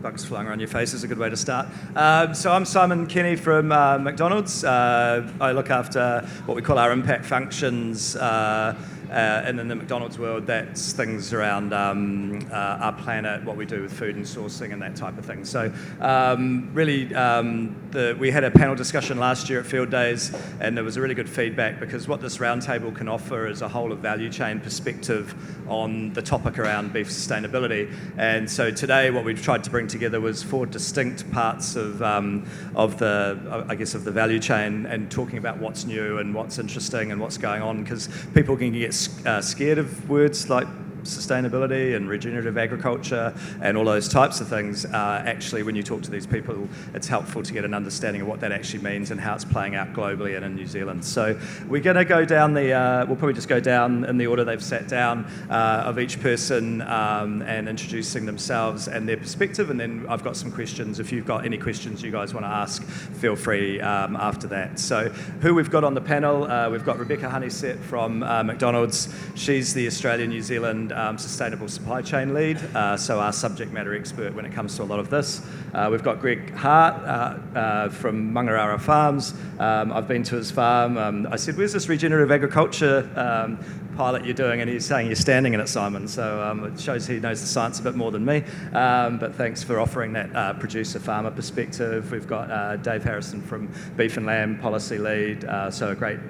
bugs flying around your face is a good way to start. So I'm Simon Kenny from McDonald's. I look after what we call our impact functions, and in the McDonald's world, that's things around our planet, what we do with food and sourcing and that type of thing. So we had a panel discussion last year at Fieldays, and there was a really good feedback because what this roundtable can offer is a whole of value chain perspective on the topic around beef sustainability. And so today, what we've tried to bring together was 4 distinct parts of the value chain, and talking about what's new and what's interesting and what's going on, because people can get scared of words like sustainability and regenerative agriculture and all those types of things. Actually, when you talk to these people, it's helpful to get an understanding of what that actually means and how it's playing out globally and in New Zealand. So we're going to go down we'll probably just go down in the order they've sat down of each person and introducing themselves and their perspective, and then I've got some questions. If you've got any questions you guys want to ask, feel free after that. So who we've got on the panel, we've got Rebecca Honeysett from McDonald's. She's the Australia-New Zealand Sustainable Supply Chain Lead, so our subject matter expert when it comes to a lot of this. We've got Greg Hart from Mangarara Farms. I've been to his farm. I said, where's this regenerative agriculture pilot you're doing? And he's saying you're standing in it, Simon. So it shows he knows the science a bit more than me. But thanks for offering that producer-farmer perspective. We've got Dave Harrison from Beef and Lamb Policy Lead, so a great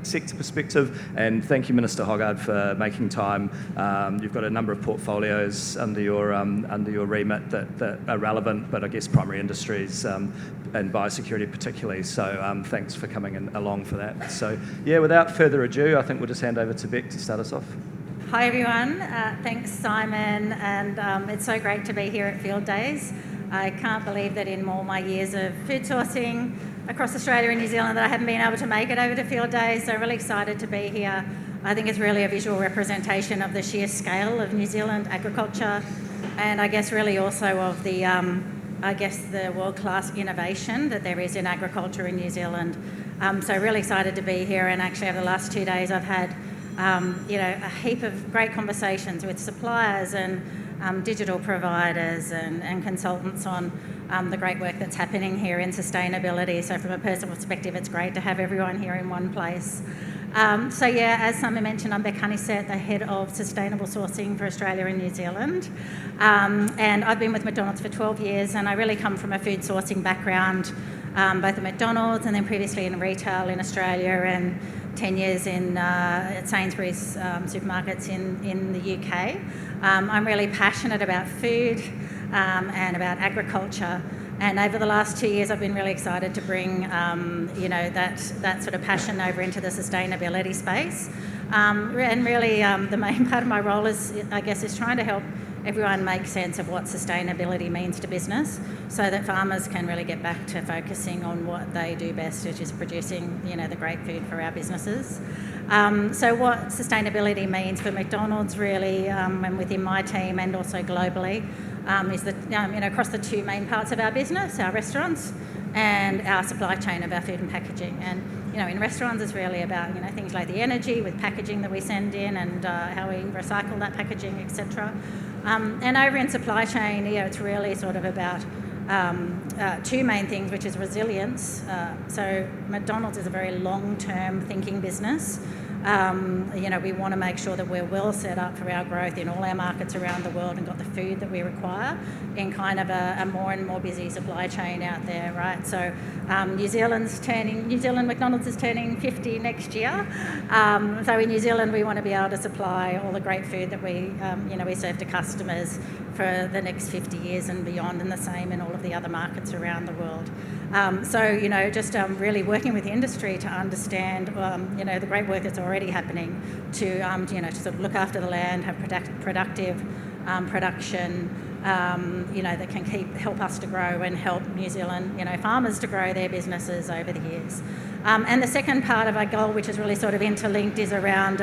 sector perspective. And thank you, Minister Hoggard, for making time. You've got a number of portfolios under your remit that are relevant, but I guess primary industries and biosecurity particularly. So thanks for coming along for that. So yeah, without further ado, I think we'll just hand over to Beck to start us off. Hi everyone, thanks Simon, and it's so great to be here at Fieldays. I can't believe that in all my years of food sourcing across Australia and New Zealand that I haven't been able to make it over to Fieldays, so really excited to be here. I think it's really a visual representation of the sheer scale of New Zealand agriculture, and I guess really also of the world-class innovation that there is in agriculture in New Zealand. So really excited to be here, and actually over the last 2 days I've had a heap of great conversations with suppliers and digital providers and consultants on the great work that's happening here in sustainability. So from a personal perspective, it's great to have everyone here in one place. As Simon mentioned, I'm Beck Honeysett, the Head of Sustainable Sourcing for Australia and New Zealand. And I've been with McDonald's for 12 years, and I really come from a food sourcing background, both at McDonald's and then previously in retail in Australia, and 10 years at Sainsbury's supermarkets in the UK. I'm really passionate about food and about agriculture. And over the last 2 years, I've been really excited to bring, that sort of passion over into the sustainability space. And really, the main part of my role is trying to help everyone make sense of what sustainability means to business, so that farmers can really get back to focusing on what they do best, which is producing, the great food for our businesses. So what sustainability means for McDonald's really, and within my team and also globally, is that across the 2 main parts of our business, our restaurants and our supply chain of our food and packaging. And in restaurants, it's really about things like the energy with packaging that we send in and how we recycle that packaging, etc. And over in supply chain, it's really sort of about 2 main things, which is resilience. So McDonald's is a very long-term thinking business. We want to make sure that we're well set up for our growth in all our markets around the world and got the food that we require in kind of a more and more busy supply chain out there, right? So New Zealand McDonald's is turning 50 next year. So in New Zealand, we want to be able to supply all the great food that we serve to customers for the next 50 years and beyond, and the same in all of the other markets around the world. Really working with the industry to understand, the great work that's already happening to sort of look after the land, have productive production, that can help us to grow and help New Zealand, farmers to grow their businesses over the years. And the second part of our goal, which is really sort of interlinked, is around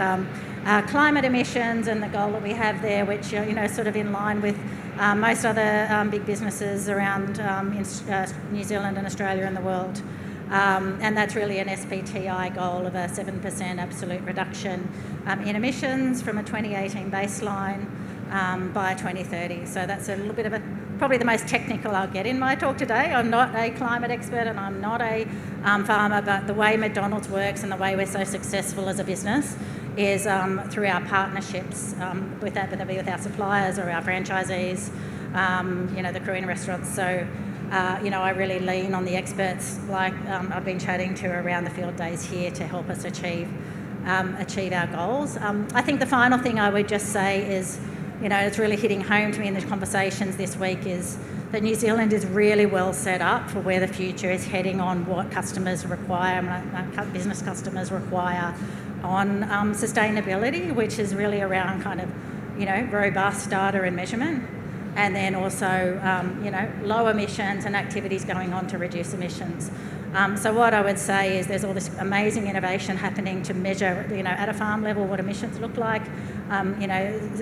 climate emissions and the goal that we have there, which sort of in line with most other big businesses around New Zealand and Australia and the world. And that's really an SBTi goal of a 7% absolute reduction in emissions from a 2018 baseline by 2030. So that's a little bit of a probably the most technical I'll get in my talk today. I'm not a climate expert and I'm not a farmer, but the way McDonald's works and the way we're so successful as a business is through our partnerships with our suppliers or our franchisees, the Korean restaurants. So, I really lean on the experts like I've been chatting to around the Fieldays here to help us achieve our goals. I think the final thing I would just say is, it's really hitting home to me in the conversations this week is that New Zealand is really well set up for where the future is heading on what customers require, business customers require on sustainability, which is really around kind of, robust data and measurement. And then also, low emissions and activities going on to reduce emissions. So what I would say is there's all this amazing innovation happening to measure, at a farm level what emissions look like.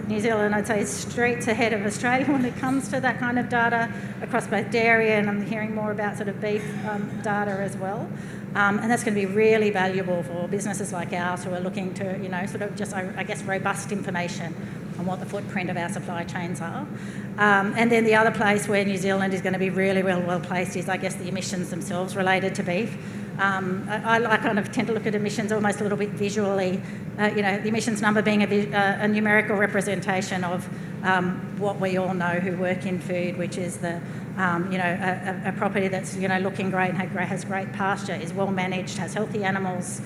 New Zealand, I'd say, is streets ahead of Australia when it comes to that kind of data across both dairy, and I'm hearing more about sort of beef data as well. And that's going to be really valuable for businesses like ours who are looking to, sort of just, I guess, robust information on what the footprint of our supply chains are. And then the other place where New Zealand is going to be really well placed is, I guess, the emissions themselves related to beef. I kind of tend to look at emissions almost a little bit visually, the emissions number being a numerical representation of what we all know who work in food, which is a property that's, looking great and has great pasture, is well managed, has healthy animals,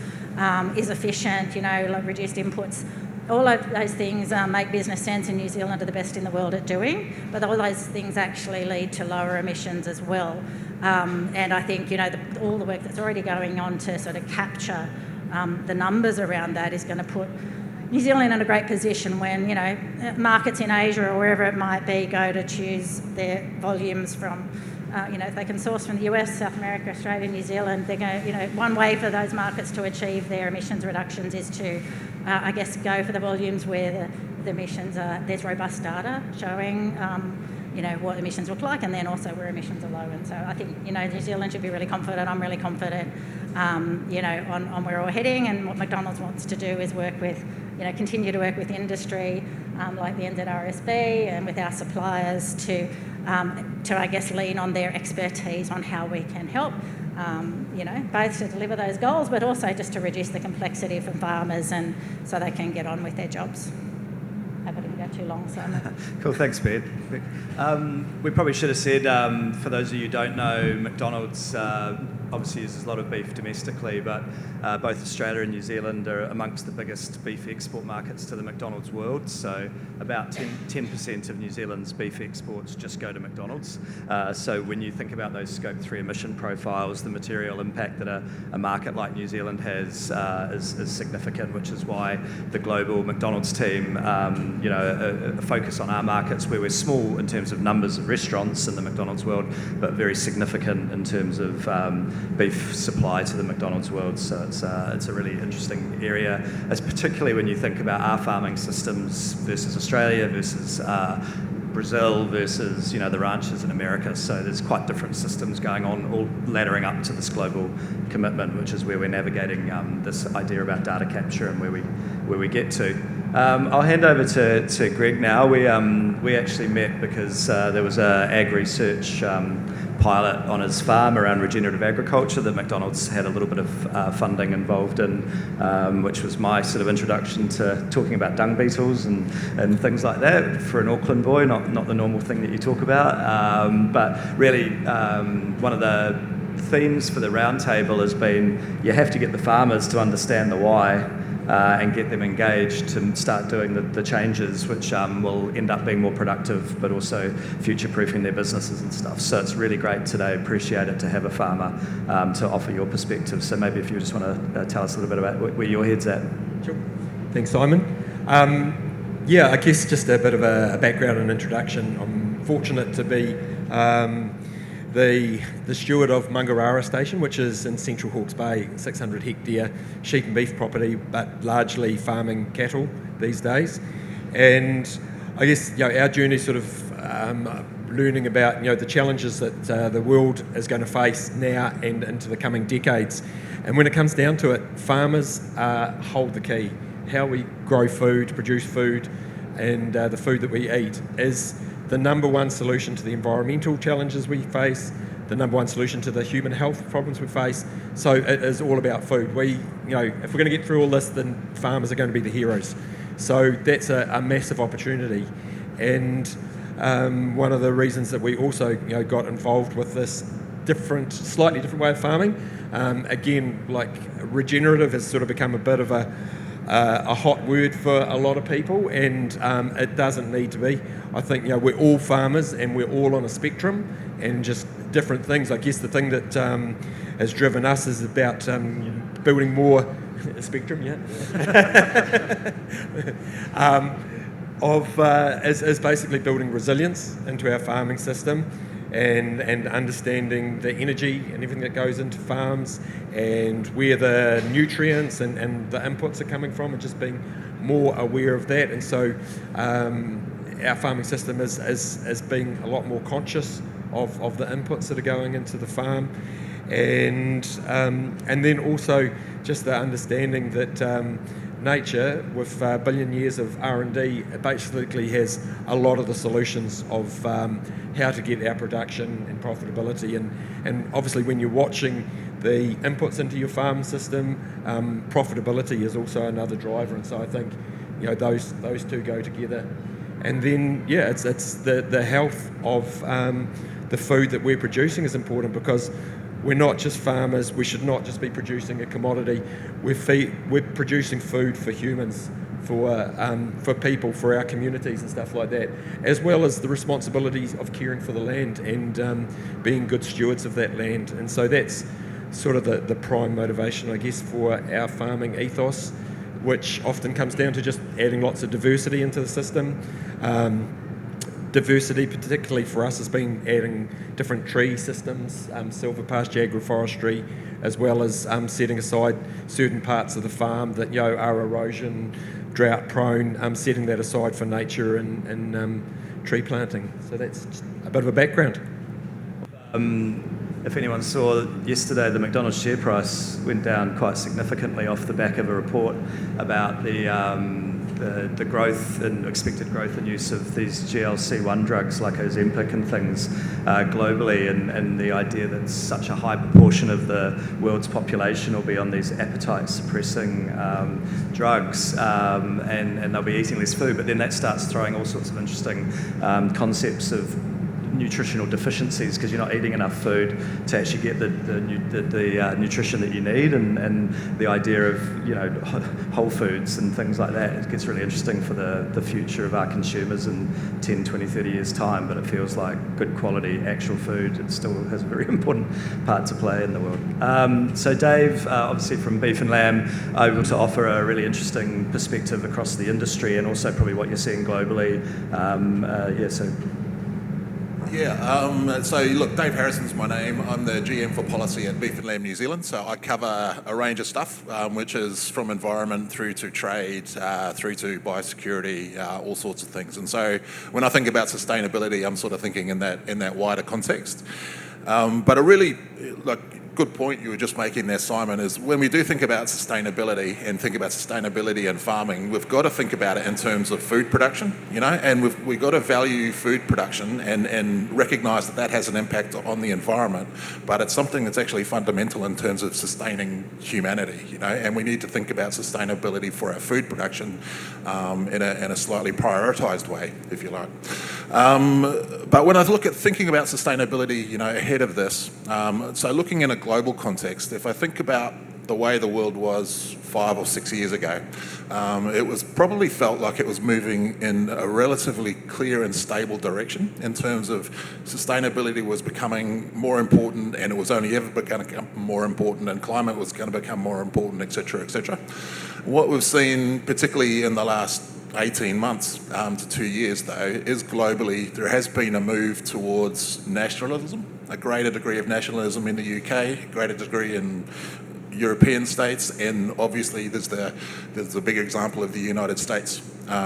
is efficient, reduced inputs. All of those things make business sense, and New Zealand are the best in the world at doing, but all those things actually lead to lower emissions as well. And I think, all the work that's already going on to sort of capture the numbers around that is going to put New Zealand in a great position when, markets in Asia or wherever it might be go to choose their volumes from, if they can source from the US, South America, Australia, New Zealand, they're going, one way for those markets to achieve their emissions reductions is to, go for the volumes where the emissions are, there's robust data showing, what emissions look like, and then also where emissions are low. And so I think, New Zealand should be really confident. I'm really confident, on where we're heading, and what McDonald's wants to do is work with, continue to work with industry, like the NZRSB, and with our suppliers to I guess lean on their expertise on how we can help, both to deliver those goals, but also just to reduce the complexity for farmers and so they can get on with their jobs. I hope I didn't go too long, so Cool, thanks, Beth. We probably should have said, for those of you who don't know, McDonald's obviously uses a lot of beef domestically, but both Australia and New Zealand are amongst the biggest beef export markets to the McDonald's world. So about 10% of New Zealand's beef exports just go to McDonald's. So when you think about those Scope 3 emission profiles, the material impact that a market like New Zealand has is significant, which is why the global McDonald's team, focus on our markets where we're small in terms of numbers of restaurants in the McDonald's world, but very significant in terms of beef supply to the McDonald's world. So it's a really interesting area, as particularly when you think about our farming systems versus Australia versus Brazil versus the ranches in America. So there's quite different systems going on, all laddering up to this global commitment, which is where we're navigating this idea about data capture and where we get to. I'll hand over to Greg now. We actually met because there was a ag research pilot on his farm around regenerative agriculture that McDonald's had a little bit of funding involved in, which was my sort of introduction to talking about dung beetles and things like that for an Auckland boy, not the normal thing that you talk about. But really, one of the themes for the roundtable has been you have to get the farmers to understand the why and get them engaged to start doing the changes, which will end up being more productive, but also future-proofing their businesses and stuff. So it's really great today. Appreciate it to have a farmer to offer your perspective. So maybe if you just want to tell us a little bit about where your head's at. Sure. Thanks, Simon. I guess just a bit of a background and introduction. I'm fortunate to be the steward of Mangarara Station, which is in central Hawke's Bay, 600 hectare sheep and beef property, but largely farming cattle these days. And I guess our journey sort of learning about the challenges that the world is going to face now and into the coming decades. And when it comes down to it, farmers hold the key. How we grow food, produce food, and the food that we eat is the number one solution to the environmental challenges we face, the number one solution to the human health problems we face. So it is all about food. If we're going to get through all this, then farmers are going to be the heroes. So that's a massive opportunity. And one of the reasons that we also got involved with this slightly different way of farming, again, like regenerative has sort of become a bit of a hot word for a lot of people, and it doesn't need to be. I think we're all farmers and we're all on a spectrum and just different things. I guess the thing that has driven us is about building more spectrum, is basically building resilience into our farming system and understanding the energy and everything that goes into farms and where the nutrients and the inputs are coming from, and just being more aware of that. And so our farming system is being a lot more conscious of the inputs that are going into the farm, and then also just the understanding that nature, with a billion years of R&D, basically has a lot of the solutions of how to get our production and profitability. And obviously when you're watching the inputs into your farm system, profitability is also another driver. And so I think those two go together. And then it's the health of the food that we're producing is important, because we're not just farmers. We should not just be producing a commodity. We're producing food for humans, for people, for our communities and stuff like that, as well as the responsibilities of caring for the land and being good stewards of that land. And so that's sort of the prime motivation, I guess, for our farming ethos, which often comes down to just adding lots of diversity into the system. Diversity, particularly for us, has been adding different tree systems, silver pasture, agroforestry, as well as setting aside certain parts of the farm that are erosion, drought prone, setting that aside for nature and tree planting. So that's just a bit of a background. If anyone saw yesterday, the McDonald's share price went down quite significantly off the back of a report about the growth and expected growth and use of these GLC-1 drugs like Ozempic and things globally, and the idea that such a high proportion of the world's population will be on these appetite-suppressing drugs, and they'll be eating less food. But then that starts throwing all sorts of interesting concepts of nutritional deficiencies, because you're not eating enough food to actually get the nutrition that you need, and the idea of whole foods and things like that. It gets really interesting for the future of our consumers in 10, 20, 30 years time, but it feels like good quality actual food, it still has a very important part to play in the world. So Dave, obviously from Beef and Lamb, able to offer a really interesting perspective across the industry and also probably what you're seeing globally. So look, Dave Harrison's my name. I'm the GM for policy at Beef and Lamb New Zealand. So I cover a range of stuff, which is from environment through to trade, through to biosecurity, all sorts of things. And so when I think about sustainability, I'm sort of thinking in that wider context. But a really good point you were just making there, Simon, is when we do think about sustainability and think about sustainability in farming, we've got to think about it in terms of food production, and we've got to value food production and recognise that has an impact on the environment, but it's something that's actually fundamental in terms of sustaining humanity, and we need to think about sustainability for our food production in a slightly prioritised way, if you like. But when I look at thinking about sustainability, ahead of this, so looking in a global context, if I think about the way the world was 5 or 6 years ago, it was probably felt like it was moving in a relatively clear and stable direction in terms of sustainability was becoming more important, and it was only ever going to become more important, and climate was going to become more important, etc., etc. What we've seen, particularly in the last 18 months to 2 years, though, is globally there has been a move towards nationalism, a greater degree of nationalism in the UK, a greater degree in European states, and obviously there's the big example of the United States.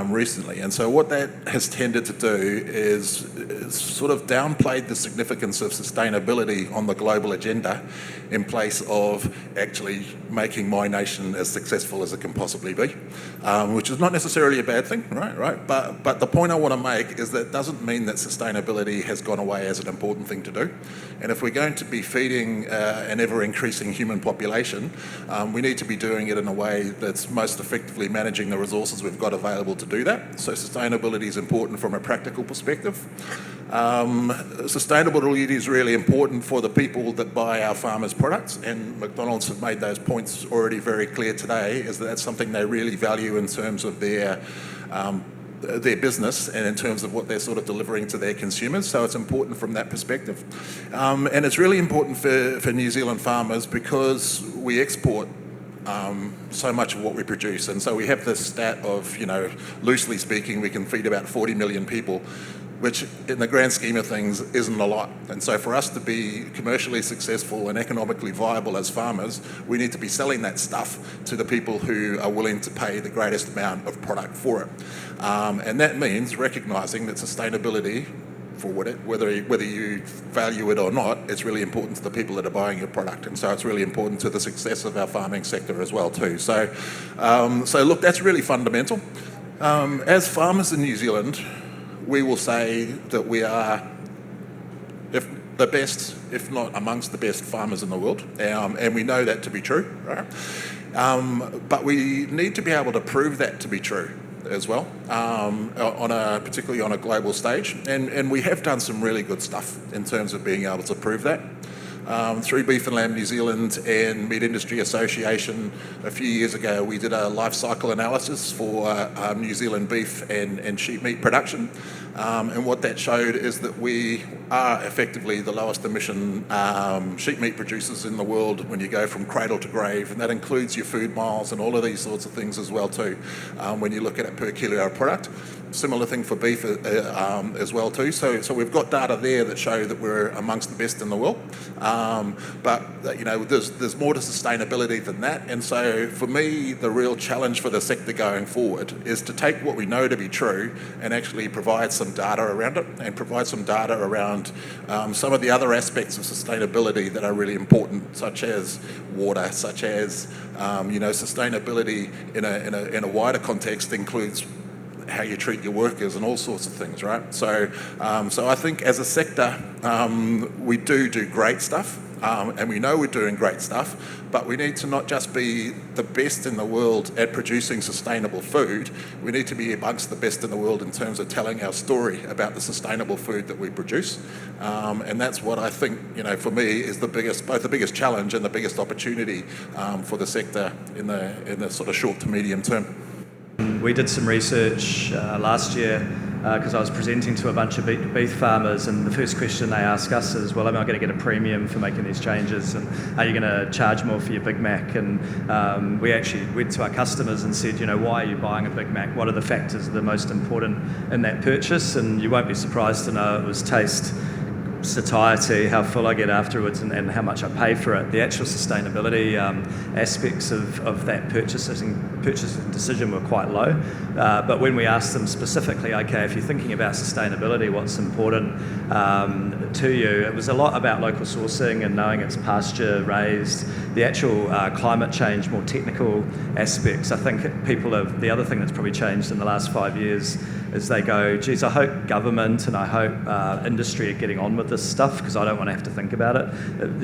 recently. And so what that has tended to do is sort of downplayed the significance of sustainability on the global agenda in place of actually making my nation as successful as it can possibly be, which is not necessarily a bad thing, right? But the point I want to make is that doesn't mean that sustainability has gone away as an important thing to do. And if we're going to be feeding an ever-increasing human population, we need to be doing it in a way that's most effectively managing the resources we've got available to do that. So sustainability is important from a practical perspective. Sustainability is really important for the people that buy our farmers' products, and McDonald's have made those points already very clear today, is that that's something they really value in terms of their business and in terms of what they're sort of delivering to their consumers. So it's important from that perspective. And it's really important for New Zealand farmers because we export so much of what we produce. And so we have this stat of, loosely speaking, we can feed about 40 million people, which in the grand scheme of things isn't a lot. And so for us to be commercially successful and economically viable as farmers, we need to be selling that stuff to the people who are willing to pay the greatest amount of product for it. And that means recognising that sustainability, for whether you value it or not, it's really important to the people that are buying your product. And so it's really important to the success of our farming sector as well too. So look, that's really fundamental. As farmers in New Zealand, we will say that we are the best, if not amongst the best farmers in the world, and we know that to be true, right? But we need to be able to prove that to be true as well, particularly on a global stage, and we have done some really good stuff in terms of being able to prove that. Through Beef and Lamb New Zealand and Meat Industry Association, a few years ago we did a life cycle analysis for New Zealand beef and sheep meat production, and what that showed is that we are effectively the lowest emission sheep meat producers in the world when you go from cradle to grave, and that includes your food miles and all of these sorts of things as well too, when you look at it per kilo of product. Similar thing for beef as well too. So we've got data there that show that we're amongst the best in the world. But there's more to sustainability than that. And so for me, the real challenge for the sector going forward is to take what we know to be true and actually provide some data around it, and provide some data around some of the other aspects of sustainability that are really important, such as water, such as sustainability in a wider context includes how you treat your workers and all sorts of things, right? So I think as a sector, we do great stuff, and we know we're doing great stuff, but we need to not just be the best in the world at producing sustainable food, we need to be amongst the best in the world in terms of telling our story about the sustainable food that we produce. And that's what I think, for me, is both the biggest challenge and the biggest opportunity for the sector in the sort of short to medium term. We did some research last year because I was presenting to a bunch of beef farmers, and the first question they ask us is, well, am I going to get a premium for making these changes, and are you going to charge more for your Big Mac? And we actually went to our customers and said, why are you buying a Big Mac? What are the factors that are most important in that purchase? And you won't be surprised to know it was taste, satiety, how full I get afterwards, and how much I pay for it. The actual sustainability aspects of that purchasing decision were quite low. But when we asked them specifically, okay, if you're thinking about sustainability, what's important to you? It was a lot about local sourcing and knowing it's pasture raised. The actual climate change, more technical aspects. I think the other thing that's probably changed in the last 5 years is they go, geez, I hope government and I hope industry are getting on with this stuff, because I don't want to have to think about it.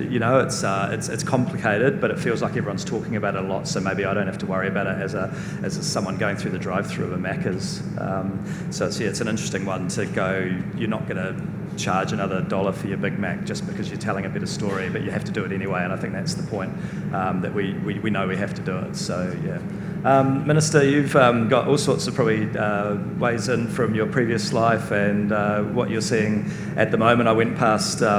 It's complicated, but it feels like everyone's talking about it a lot, so maybe I don't have to worry about it as someone going through the drive-through of a Macca's. So it's an interesting one to go, you're not going to charge another $1 for your Big Mac just because you're telling a better story, but you have to do it anyway, and I think that's the point, that we know we have to do it. So yeah. Minister, you've got all sorts of probably ways in from your previous life and what you're seeing at the moment. I went past the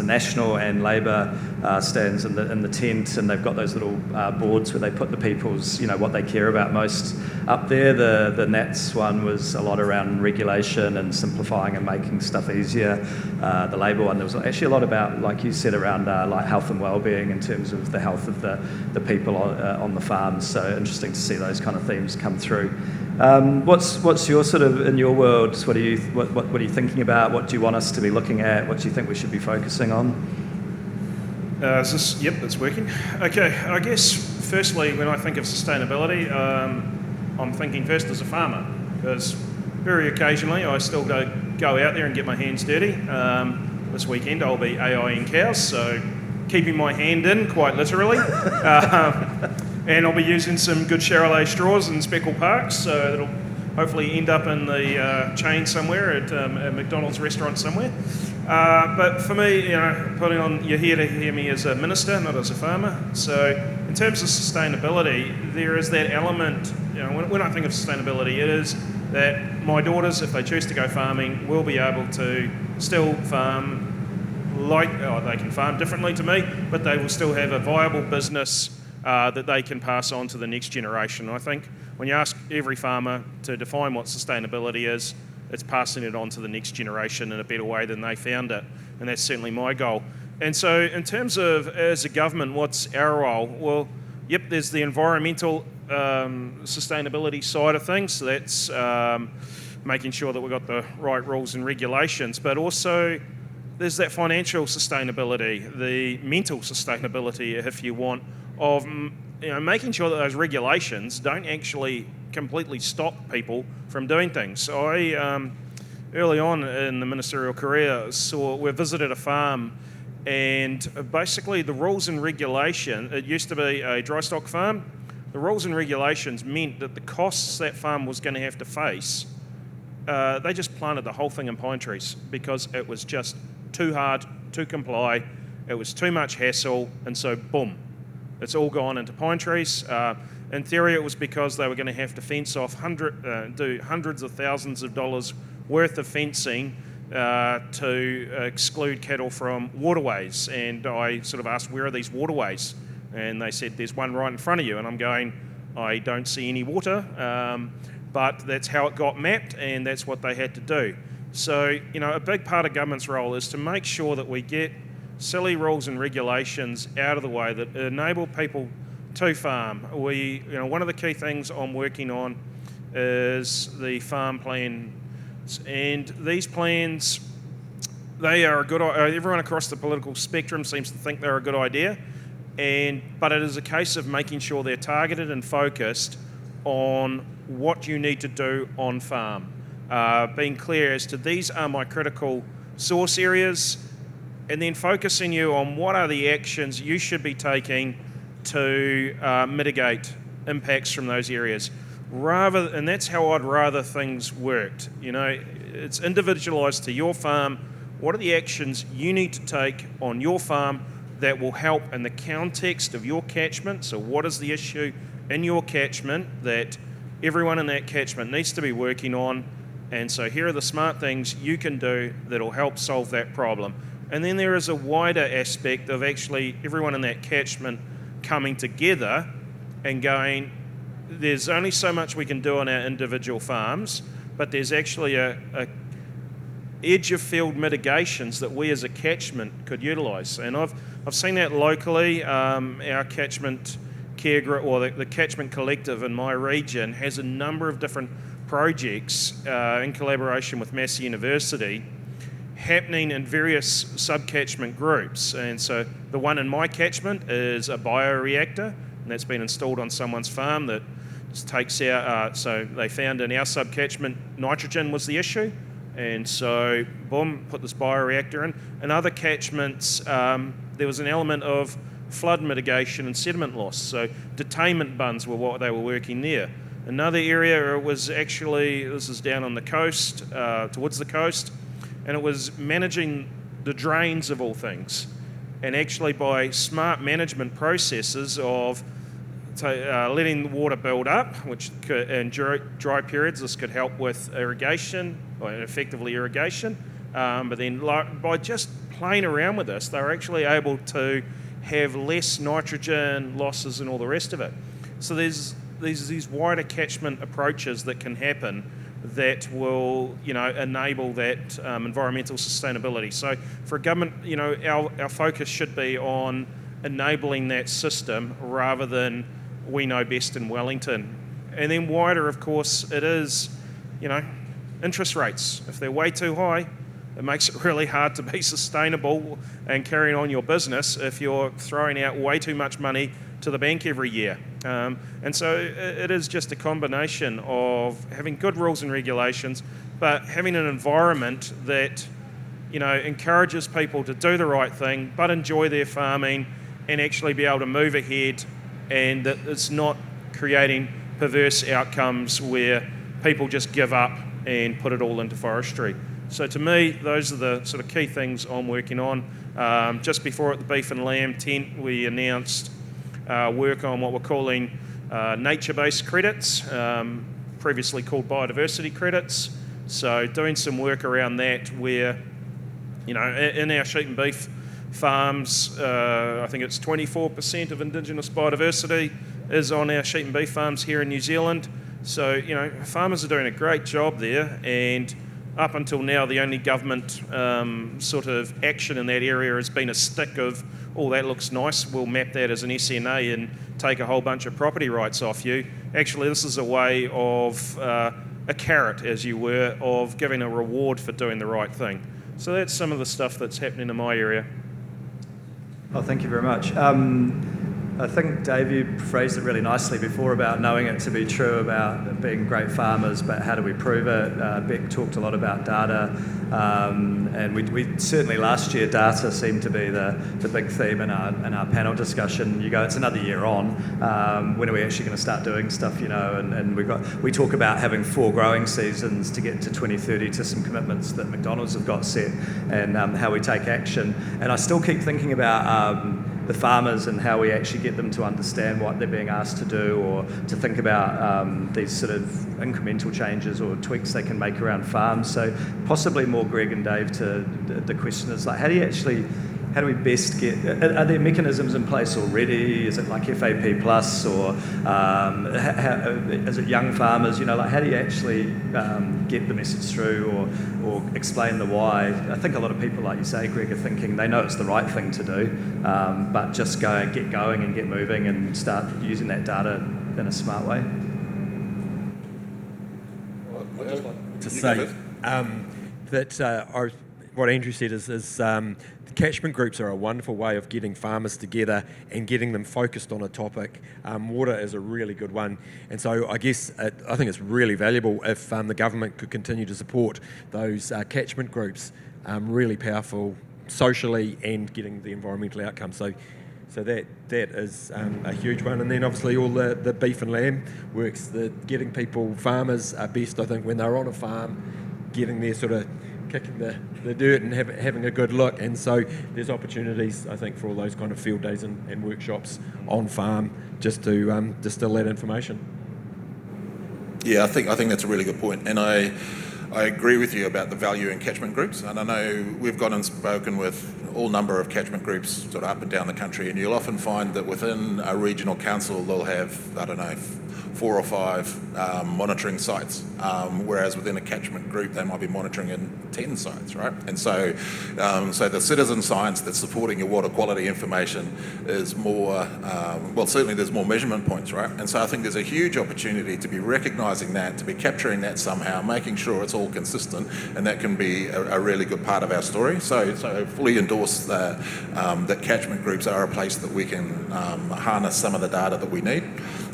National and Labor stands in the tent, and they've got those little boards where they put the people's, what they care about most up there. The Nats one was a lot around regulation and simplifying and making stuff easier. The Labor one, there was actually a lot about, like you said, around like health and wellbeing in terms of the health of the people on the farms. So interesting to see those kind of themes come through. What's your sort of, in your world, what are you thinking about? What do you want us to be looking at? What do you think we should be focusing on? Is this, yep, it's working. Okay, I guess firstly, when I think of sustainability, I'm thinking first as a farmer, because very occasionally I still go out there and get my hands dirty. This weekend I'll be AIing cows, so keeping my hand in, quite literally. And I'll be using some good Charolais straws in Speckle Parks, so it'll hopefully end up in the chain somewhere at a McDonald's restaurant somewhere. But for me, you're here to hear me as a minister, not as a farmer. So in terms of sustainability, there is that element, when I think of sustainability, it is that my daughters, if they choose to go farming, will be able to still farm they can farm differently to me, but they will still have a viable business that they can pass on to the next generation. And I think when you ask every farmer to define what sustainability is, it's passing it on to the next generation in a better way than they found it. And that's certainly my goal. And so in terms of, as a government, what's our role? Well, yep, there's the environmental sustainability side of things. So that's making sure that we've got the right rules and regulations, but also there's that financial sustainability, the mental sustainability, if you want, of making sure that those regulations don't actually completely stop people from doing things. So I, early on in the ministerial career, we visited a farm, and basically the rules and regulation, it used to be a dry stock farm, the rules and regulations meant that the costs that farm was going to have to face, they just planted the whole thing in pine trees because it was just too hard to comply, it was too much hassle, and so boom, it's all gone into pine trees. In theory, it was because they were going to have to fence off do hundreds of thousands of dollars worth of fencing to exclude cattle from waterways. And I sort of asked, where are these waterways? And they said, there's one right in front of you. And I'm going, I don't see any water, but that's how it got mapped, and that's what they had to do. So, a big part of government's role is to make sure that we get silly rules and regulations out of the way that enable people to farm. One of the key things I'm working on is the farm plan, and these plans, they are a good. Everyone across the political spectrum seems to think they're a good idea, but it is a case of making sure they're targeted and focused on what you need to do on farm. Being clear as to these are my critical source areas, and then focusing you on what are the actions you should be taking to mitigate impacts from those areas. And that's how I'd rather things worked. It's individualised to your farm. What are the actions you need to take on your farm that will help in the context of your catchment? So what is the issue in your catchment that everyone in that catchment needs to be working on? And so here are the smart things you can do that'll help solve that problem. And then there is a wider aspect of actually everyone in that catchment coming together and going, there's only so much we can do on our individual farms, but there's actually a edge of field mitigations that we as a catchment could utilise. And I've seen that locally. Our catchment care group, or the catchment collective in my region, has a number of different projects in collaboration with Massey University happening in various sub-catchment groups. And so the one in my catchment is a bioreactor, and that's been installed on someone's farm that just takes out, so they found in our sub-catchment nitrogen was the issue, and so boom, put this bioreactor in. In other catchments, there was an element of flood mitigation and sediment loss, so detainment bunds were what they were working there. Another area was actually, this is down on the coast, towards the coast, and it was managing the drains of all things. And actually by smart management processes of letting the water build up, which in dry periods, this could help with irrigation, or effectively irrigation, but then by just playing around with this, they were actually able to have less nitrogen losses and all the rest of it. So there's these wider catchment approaches that can happen that will, enable that environmental sustainability. So for a government, our focus should be on enabling that system rather than we know best in Wellington. And then wider, of course, it is, interest rates. If they're way too high, it makes it really hard to be sustainable and carrying on your business if you're throwing out way too much money to the bank every year. And so it is just a combination of having good rules and regulations, but having an environment that, encourages people to do the right thing, but enjoy their farming and actually be able to move ahead, and that it's not creating perverse outcomes where people just give up and put it all into forestry. So to me, those are the sort of key things I'm working on. Just before at the Beef and Lamb tent, we announced work on what we're calling nature-based credits, previously called biodiversity credits. So doing some work around that where, in our sheep and beef farms, I think it's 24% of Indigenous biodiversity is on our sheep and beef farms here in New Zealand. So, farmers are doing a great job there, and up until now, the only government sort of action in that area has been a stick of, oh, that looks nice, we'll map that as an SNA and take a whole bunch of property rights off you. Actually, this is a way of a carrot, as you were, of giving a reward for doing the right thing. So that's some of the stuff that's happening in my area. Oh, thank you very much. I think, Dave, you phrased it really nicely before about knowing it to be true, about being great farmers, but how do we prove it? Beck talked a lot about data, and we certainly last year data seemed to be the big theme in our panel discussion. You go, it's another year on. When are we actually going to start doing stuff? And we talk about having 4 growing seasons to get to 2030 to some commitments that McDonald's have got set, and how we take action. And I still keep thinking about the farmers and how we actually get them to understand what they're being asked to do, or to think about these sort of incremental changes or tweaks they can make around farms. So possibly more Greg and Dave to the question is, like, how do we best get, are there mechanisms in place already? Is it like FAP plus, or is it young farmers? How do you actually get the message through, or explain the why? I think a lot of people, like you say, Greg, are thinking they know it's the right thing to do, but just get going and get moving and start using that data in a smart way. To say that what Andrew said is catchment groups are a wonderful way of getting farmers together and getting them focused on a topic. Water is a really good one, and so I guess I think it's really valuable if the government could continue to support those catchment groups, really powerful socially and getting the environmental outcomes. So that is a huge one. And then obviously all the beef and lamb works, getting people, farmers are best, I think, when they're on a farm, getting there sort of kicking the dirt and having a good look. And so there's opportunities, I think, for all those kind of field days and workshops on farm just to distill that information. Yeah, I think that's a really good point. And I agree with you about the value in catchment groups. And I know we've gone and spoken with all number of catchment groups sort of up and down the country, and you'll often find that within a regional council they'll have, 4 or 5 monitoring sites, whereas within a catchment group they might be monitoring in 10 sites, right? And so the citizen science that's supporting your water quality information is more, certainly there's more measurement points, right? And so I think there's a huge opportunity to be recognising that, to be capturing that somehow, making sure it's all consistent, and that can be a really good part of our story. So fully endorse that catchment groups are a place that we can harness some of the data that we need.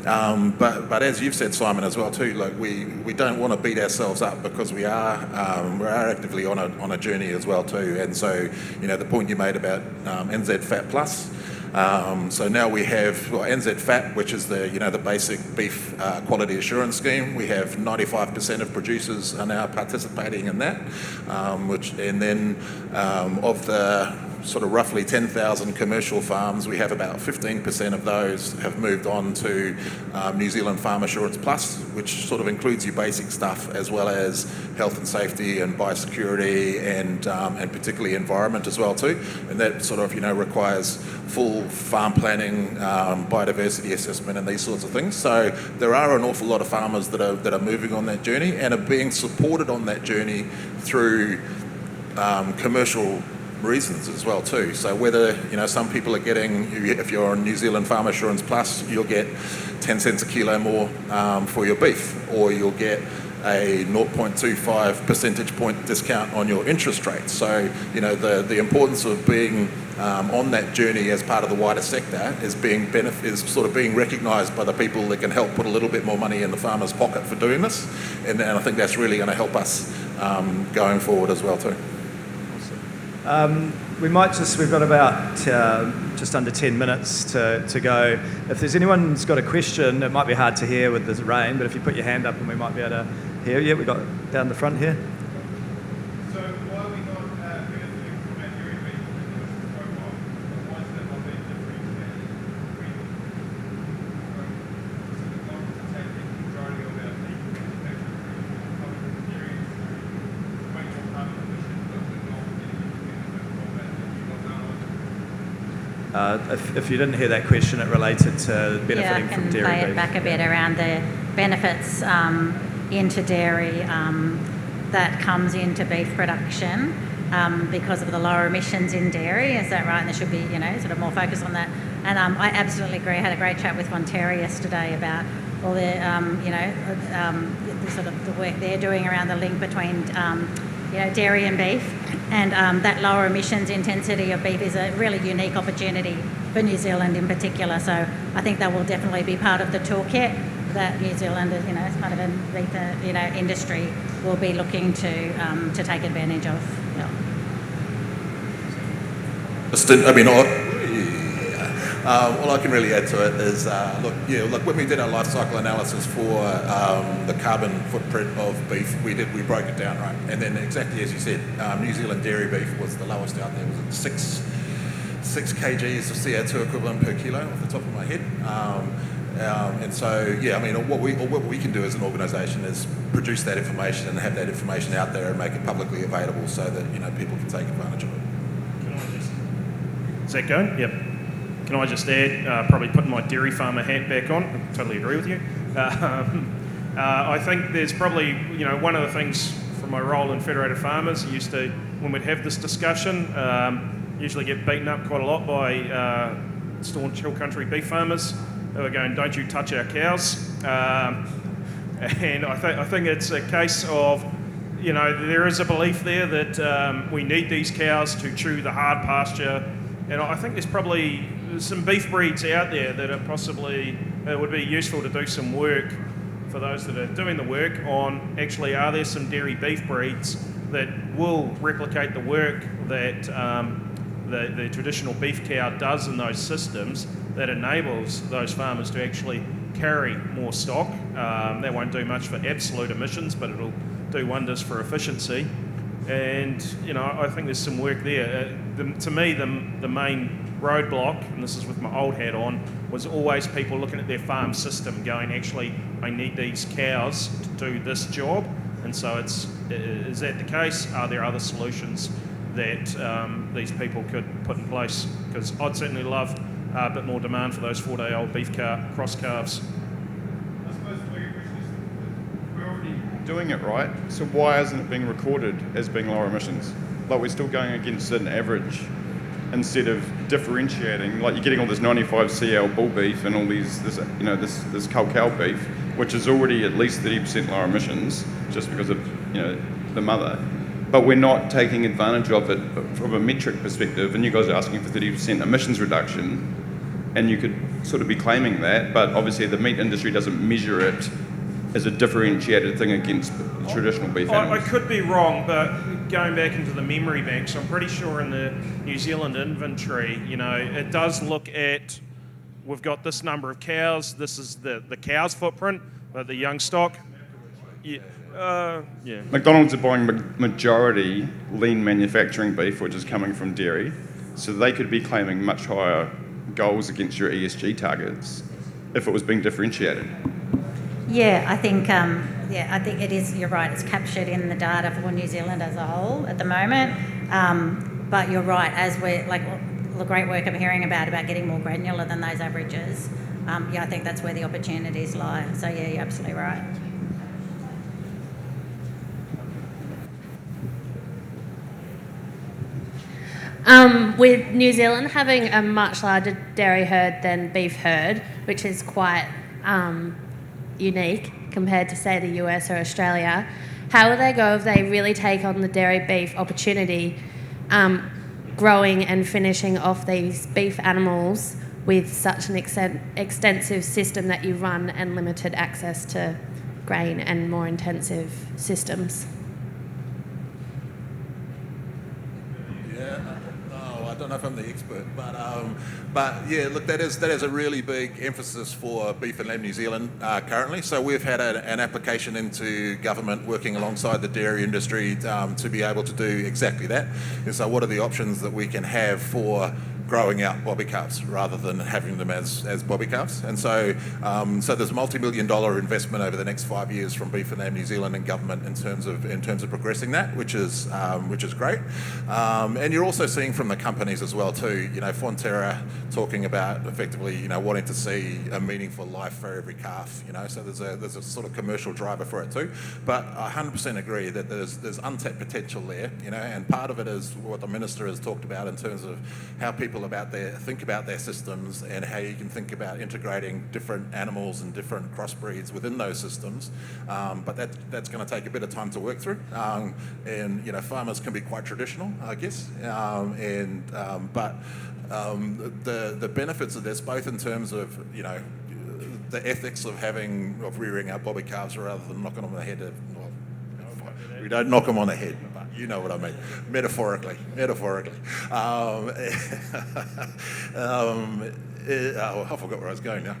But as you've said, Simon, as well too, like we don't want to beat ourselves up, because we are actively on a journey as well too. And so the point you made about NZ Fat Plus. So now we have NZ Fat, which is the basic beef quality assurance scheme. We have 95% of producers are now participating in that, and then of the sort of roughly 10,000 commercial farms, we have about 15% of those have moved on to New Zealand Farm Assurance Plus, which sort of includes your basic stuff as well as health and safety and biosecurity and particularly environment as well too. And that sort of requires full farm planning, biodiversity assessment and these sorts of things. So there are an awful lot of farmers that are moving on that journey and are being supported on that journey through commercial reasons as well too. So whether, some people are getting, if you're on New Zealand Farm Assurance Plus, you'll get 10 cents a kilo more for your beef, or you'll get a 0.25 percentage point discount on your interest rate. So, the importance of being on that journey as part of the wider sector is sort of being recognised by the people that can help put a little bit more money in the farmer's pocket for doing this. And I think that's really going to help us going forward as well too. We've got about just under 10 minutes to go. If there's anyone who's got a question, it might be hard to hear with the rain, but if you put your hand up and we might be able to hear. Yeah, we got down the front here. So why are we not benefiting from our dairy beef profile? Why is that not being differentiated between the government to take the majority of our beef manufacturing coming from the dairy industry to make more carbon emissions, but we're not getting any benefit from that that you don't know? If you didn't hear that question, it related to benefiting from dairy play beef. it back a bit around the benefits into dairy that comes into beef production because of the lower emissions in dairy. Is that right? And there should be, sort of more focus on that. And I absolutely agree. I had a great chat with Fonterra yesterday about all the, the sort of the work they're doing around the link between, dairy and beef. And that lower emissions intensity of beef is a really unique opportunity for New Zealand in particular. So I think that will definitely be part of the toolkit that New Zealand, as part of a beef, industry, will be looking to take advantage of. Yeah. All I can really add to it is, when we did our life cycle analysis for the carbon footprint of beef, we broke it down, right? And then exactly as you said, New Zealand dairy beef was the lowest out there. Was it 6 kgs of CO2 equivalent per kilo off the top of my head? And so, what we can do as an organisation is produce that information and have that information out there and make it publicly available so that people can take advantage of it. Is that going? Yep. Can I just add, probably putting my dairy farmer hat back on, I totally agree with you. I think there's probably, one of the things from my role in Federated Farmers, when we'd have this discussion, usually get beaten up quite a lot by staunch hill country beef farmers who are going, don't you touch our cows. And I think it's a case of, there is a belief there that we need these cows to chew the hard pasture. And I think there's probably some beef breeds out there that are possibly, it would be useful to do some work for those that are doing the work on actually, are there some dairy beef breeds that will replicate the work that the traditional beef cow does in those systems that enables those farmers to actually carry more stock. That won't do much for absolute emissions, but it'll do wonders for efficiency. And, I think there's some work there. To me, the main roadblock, and this is with my old hat on, was always people looking at their farm system going, actually, I need these cows to do this job. And so is that the case? Are there other solutions that these people could put in place? Because I'd certainly love a bit more demand for those 4-day-old beef cross calves. I suppose the bigger question is, we're already doing it right, so why isn't it being recorded as being lower emissions? Like, we're still going against an average instead of differentiating. Like, you're getting all this 95 CL bull beef and all this cull cow beef, which is already at least 30% lower emissions just because of the mother. But we're not taking advantage of it from a metric perspective, and you guys are asking for 30% emissions reduction, and you could sort of be claiming that, but obviously the meat industry doesn't measure it as a differentiated thing against traditional beef animals. I could be wrong, but going back into the memory banks, I'm pretty sure in the New Zealand inventory, it does look at, we've got this number of cows, this is the cow's footprint, but the young stock. Yeah. McDonald's are buying majority lean manufacturing beef, which is coming from dairy, so they could be claiming much higher goals against your ESG targets if it was being differentiated. Yeah, I think it is. You're right. It's captured in the data for New Zealand as a whole at the moment. But you're right. As we're the great work I'm hearing about getting more granular than those averages. I think that's where the opportunities lie. So yeah, you're absolutely right. With New Zealand having a much larger dairy herd than beef herd, which is quite unique compared to, say, the US or Australia, how will they go if they really take on the dairy beef opportunity, growing and finishing off these beef animals with such an extensive system that you run and limited access to grain and more intensive systems? I don't know if I'm the expert, but yeah, look, that is a really big emphasis for Beef and Lamb New Zealand currently. So we've had an application into government working alongside the dairy industry to be able to do exactly that. And so what are the options that we can have for growing out bobby calves rather than having them as bobby calves? And so there's multi-million-dollar investment over the next 5 years from Beef and Lamb New Zealand and government in terms of progressing that, which is great. And you're also seeing from the companies as well too. You know, Fonterra talking about effectively, you know, wanting to see a meaningful life for every calf. You know, so there's a sort of commercial driver for it too. But I 100% agree that there's untapped potential there. You know, and part of it is what the minister has talked about in terms of how people think about their systems and how you can think about integrating different animals and different crossbreeds within those systems. But that's going to take a bit of time to work through. And you know, farmers can be quite traditional, I guess. But the benefits of this, both in terms of, you know, the ethics of rearing out bobby calves rather than knocking them on the head. We don't knock them on the head, but you know what I mean, metaphorically. I forgot where I was going now.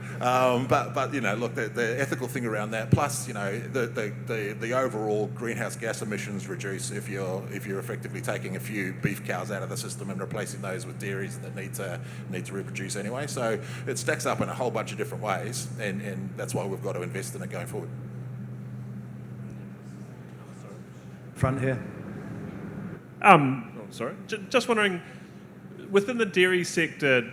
But you know, look, the ethical thing around that, plus you know, the overall greenhouse gas emissions reduce if you're effectively taking a few beef cows out of the system and replacing those with dairies that need to reproduce anyway. So it stacks up in a whole bunch of different ways, and that's why we've got to invest in it going forward. Front here. Just wondering, within the dairy sector,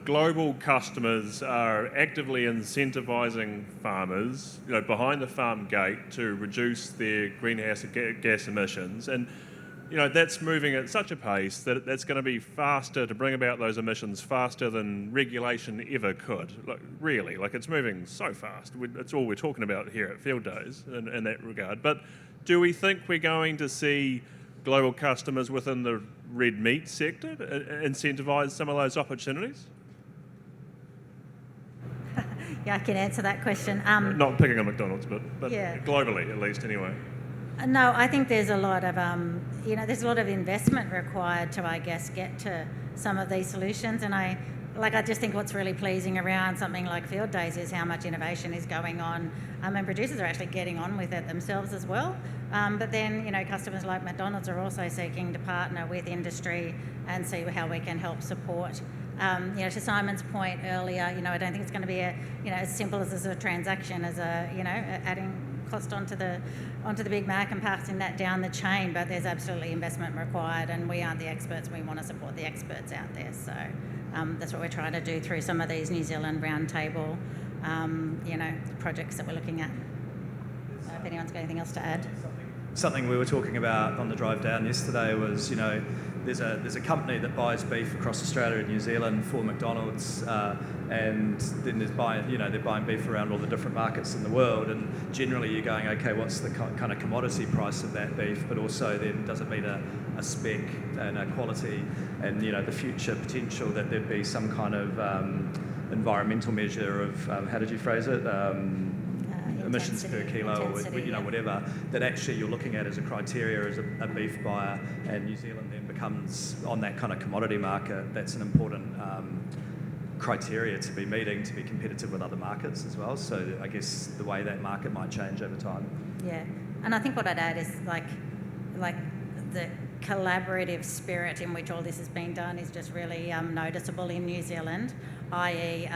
global customers are actively incentivising farmers, you know, behind the farm gate to reduce their greenhouse gas emissions, and you know that's moving at such a pace that that's going to be faster to bring about those emissions faster than regulation ever could. Like it's moving so fast. It's all we're talking about here at Fieldays in that regard. But do we think we're going to see global customers within the red meat sector incentivise some of those opportunities? Yeah, I can answer that question. Not picking on McDonald's, but yeah. Globally at least anyway. No, I think there's a lot of, there's a lot of investment required to, I guess, get to some of these solutions. And I just think what's really pleasing around something like Fieldays is how much innovation is going on, and producers are actually getting on with it themselves as well. But then, you know, customers like McDonald's are also seeking to partner with industry and see how we can help support. You know, to Simon's point earlier, you know, I don't think it's going to be as simple as a transaction as adding cost onto the Big Mac and passing that down the chain, but there's absolutely investment required, and we aren't the experts. We want to support the experts out there. So that's what we're trying to do through some of these New Zealand Roundtable, projects that we're looking at. If anyone's got anything else to add. Something we were talking about on the drive down yesterday was, you know, there's a company that buys beef across Australia and New Zealand for McDonald's, and then they're buying beef around all the different markets in the world, and generally you're going, okay, what's the kind of commodity price of that beef, but also then does it meet a spec and a quality, and you know the future potential that there'd be some kind of environmental measure of how did you phrase it? Emissions per kilo, or you know, whatever, that actually you're looking at as a criteria as a beef buyer, and New Zealand then becomes on that kind of commodity market. That's an important criteria to be meeting to be competitive with other markets as well. So I guess the way that market might change over time. Yeah, and I think what I'd add is like the collaborative spirit in which all this has been done is just really noticeable in New Zealand, i.e.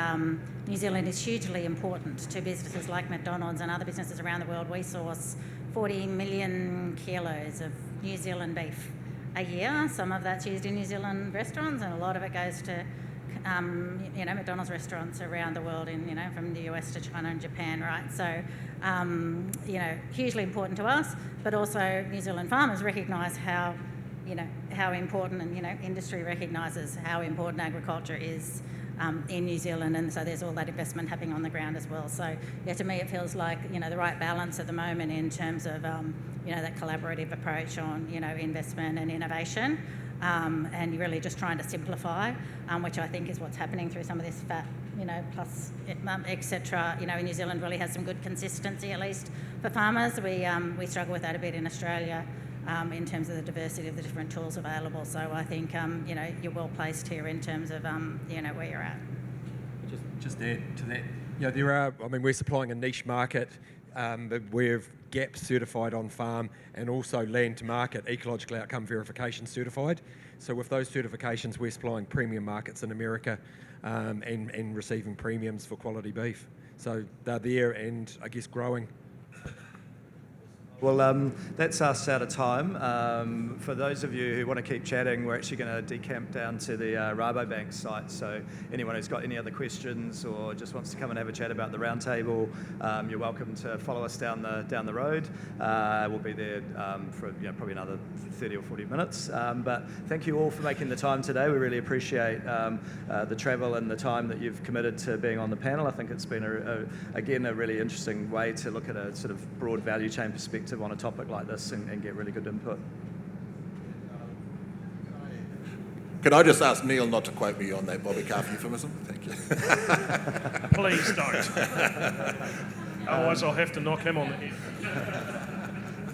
New Zealand is hugely important to businesses like McDonald's and other businesses around the world. We source 40 million kilos of New Zealand beef a year. Some of that's used in New Zealand restaurants, and a lot of it goes to McDonald's restaurants around the world, from the US to China and Japan, right? So, hugely important to us, but also New Zealand farmers recognise how, how important, and industry recognises how important agriculture is in New Zealand, and so there's all that investment happening on the ground as well. So to me it feels like the right balance at the moment in terms of that collaborative approach on investment and innovation, and really just trying to simplify, which I think is what's happening through some of this fat plus etc. In New Zealand really has some good consistency, at least for farmers. We struggle with that a bit in Australia. In terms of the diversity of the different tools available. So I think, you're well placed here in terms of, where you're at. Just add to that, we're supplying a niche market, but we're GAP certified on farm and also land to market ecological outcome verification certified. So with those certifications, we're supplying premium markets in America and receiving premiums for quality beef. So they're there and I guess growing. Well, that's us out of time. For those of you who want to keep chatting, we're actually going to decamp down to the Rabobank site. So anyone who's got any other questions or just wants to come and have a chat about the roundtable, you're welcome to follow us down the road. We'll be there for probably another 30 or 40 minutes. But thank you all for making the time today. We really appreciate the travel and the time that you've committed to being on the panel. I think it's been again a really interesting way to look at a sort of broad value chain perspective on a topic like this and get really good input. Could I just ask Neil not to quote me on that Bobby Calf euphemism? Thank you. Please don't. Otherwise I'll have to knock him on the head.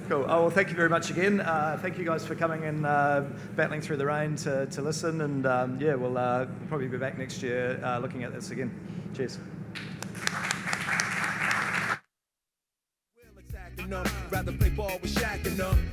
Cool. Oh, well, thank you very much again. Thank you guys for coming and battling through the rain to listen. And we'll probably be back next year looking at this again. Cheers. Rather play ball with Shaq and